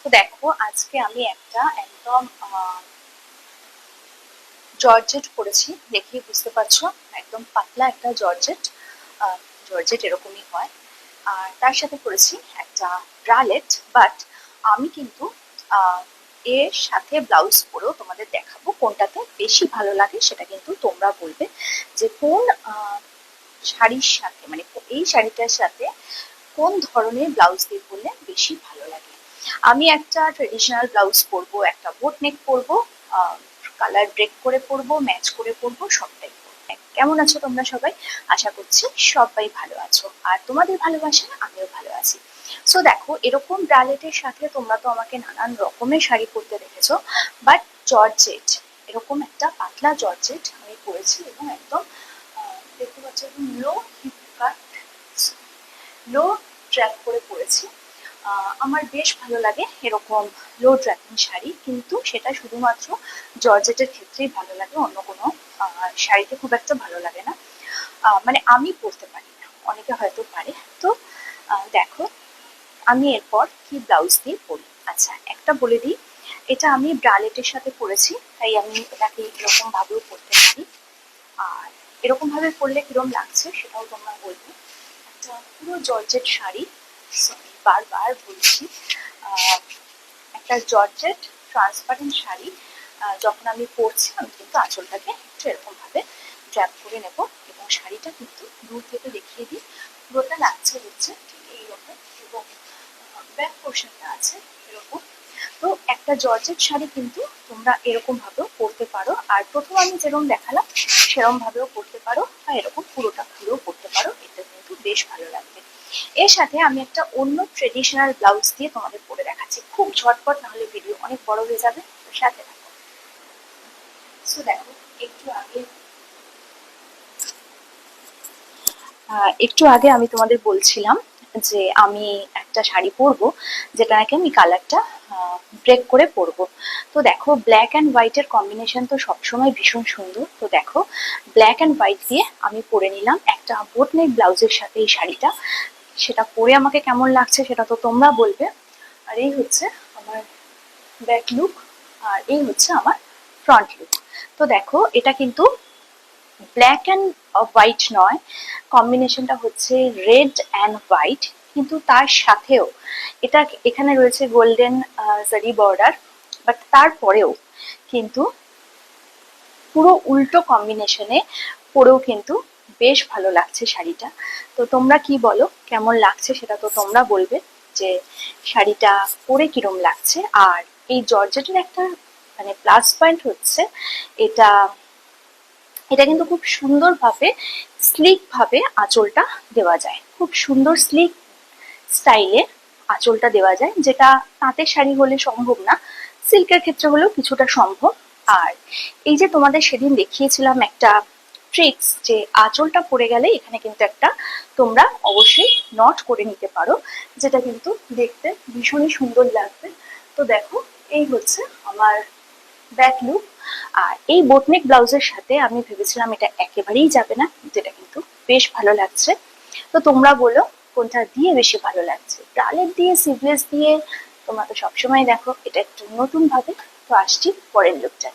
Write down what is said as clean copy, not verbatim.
তো দেখো আজকে আমি একটা একদম জর্জেট পরেছি, দেখেই বুঝতে পারছো। একদম পাতলা একটা জর্জেট। জর্জেট এরকমই হয়। আর তার সাথে পরেছি একটা ব্রালেট। বাট আমি কিন্তু আহ, এর সাথে ব্লাউজ পরেও তোমাদের দেখাবো, কোনটাতে বেশি ভালো লাগে সেটা কিন্তু তোমরা বলবে যে কোন শাড়ির সাথে, মানে এই শাড়িটার সাথে কোন ধরনের ব্লাউজ দিয়ে পরলে বেশি ভালো লাগে। আমি একটা ট্রেডিশনাল ব্লাউজ পরবো, একটা বোট নেক পরবো, কালার ব্রেক করে পরবো, ম্যাচ করে পরবো, সবটাই পরবো। কেমন আছো তোমরা সবাই? আশা করছি সবাই ভালো আছো, আর তোমাদের ভালোবাসা আমিও ভালো আছি। সো দেখো, এরকম ব্রালেটের সাথে তোমরা তো আমাকে নানান রকমের শাড়ি পরতে দেখেছো, বাট জর্জেট, এরকম একটা পাতলা জর্জেট আমি পরেছি এবং একদম দেখতে পাচ্ছ একদম লো হিপ কাট, লো ট্র্যাক করে পরেছি। আমার বেশ ভালো লাগে এরকম লো ট্র্যাকিং শাড়ি, কিন্তু সেটা শুধুমাত্র জর্জেটের ক্ষেত্রেই ভালো লাগে, অন্য কোনো শাড়িতে খুব একটা ভালো লাগে না। মানে আমি পরতে পারি না, অনেকে হয়তো পারে। তো দেখো আমি এরপর কি ব্লাউজ দিয়ে পরি। আচ্ছা, একটা বলে দিই, এটা আমি ব্রালেটের সাথে পরেছি, তাই আমি এটাকে এরকম ভাবেও পরতে পারি। আর এরকম ভাবে পরলে কিরম লাগছে সেটাও তোমরা বলবে। একটা পুরো জর্জেট শাড়ি, সরি বারবার বলছি, একটা জর্জেট ট্রান্সপারেন্ট শাড়ি যখন আমি পরছি, আমি কিন্তু আঁচলটাকে একটু এরকম ভাবে ড্র্যাপ করে নেব, এবং শাড়িটা কিন্তু দূর থেকে দেখিয়ে দিই। পুরোটা লাগছে হচ্ছে ঠিক এইরকম, এবং ব্যাক পোর্শনটা আছে এরকম। তো একটা জর্জেট শাড়ি কিন্তু তোমরা এরকম ভাবেও পরতে পারো, আর প্রথম আমি যেরকম দেখালাম সেরকম ভাবেও পরতে পারো, বা এরকম পুরোটা খুলেও পরতে পারো, এটা কিন্তু বেশ ভালো লাগবে। এর সাথে আমি একটা অন্য ট্রেডিশনাল ব্লাউজ দিয়ে তোমাদের পরে দেখাচ্ছি, খুব ঝটপট, নাহলে ভিডিও অনেক বড় হয়ে যাবে, তো সাথে থাকো। সো দেখো, একটু আগে আমি তোমাদের বলছিলাম যে আমি একটা শাড়ি পরবো, যেটা নাকি আমি কালারটা ব্রেক করে পরবো। তো দেখো, ব্ল্যাক অ্যান্ড হোয়াইটের কম্বিনেশন তো সবসময় ভীষণ সুন্দর। তো দেখো, ব্ল্যাক অ্যান্ড হোয়াইট দিয়ে আমি পরে নিলাম একটা বোট নেক ব্লাউজের সাথে এই শাড়িটা। সেটা পরে আমাকে কেমন লাগছে সেটা তো তোমরা বলবে। আর এই হচ্ছে আমার ব্যাক লুক, আর এই হচ্ছে আমার ফ্রন্ট লুক। তো দেখো, এটা কিন্তু ব্ল্যাক অ্যান্ড হোয়াইট নয়, কম্বিনেশনটা হচ্ছে রেড অ্যান্ড হোয়াইট, কিন্তু তার সাথেও এটা এখানে রয়েছে গোল্ডেন জারি বর্ডার, বাট তারপরেও কিন্তু পুরো উল্টো কম্বিনেশনে পরেও কিন্তু বেশ ভালো লাগছে শাড়িটা। তো তোমরা কি বলো, কেমন লাগছে সেটা তো তোমরা বলবে, যে শাড়িটা পরে কিরম লাগছে। আর এই জর্জেটের একটা মানে প্লাস পয়েন্ট হচ্ছে এটা এটা কিন্তু খুব সুন্দরভাবে স্লিক ভাবে আঁচলটা দেওয়া যায়, খুব সুন্দর স্লিক স্টাইলে আঁচলটা দেওয়া যায়, যেটা তাঁতের শাড়ি হলে সম্ভব না, সিল্কের ক্ষেত্রে হলেও কিছুটা সম্ভব। আর এই যে তোমাদের সেদিন দেখিয়েছিলাম একটা ট্রিক্স, যে আঁচলটা পড়ে গেলে এখানে কিন্তু একটা তোমরা অবশ্যই নট করে নিতে পারো, যেটা কিন্তু দেখতে ভীষণই সুন্দর লাগবে। তো দেখো, এই হচ্ছে আমার ব্যাক লুক। আর এই বোটনেক ব্লাউজের সাথে আমি ভেবেছিলাম এটা একেবারেই যাবে না, কিন্তু এটা কিন্তু বেশ ভালো লাগছে। তো তোমরা বলো কোনটা দিয়ে বেশি ভালো লাগছে, ব্রালেট দিয়ে, সিভলেস দিয়ে? তোমরা তো সবসময় দেখো, এটা একটু নতুন ভাবে। তো আসছি পরের লুকটা।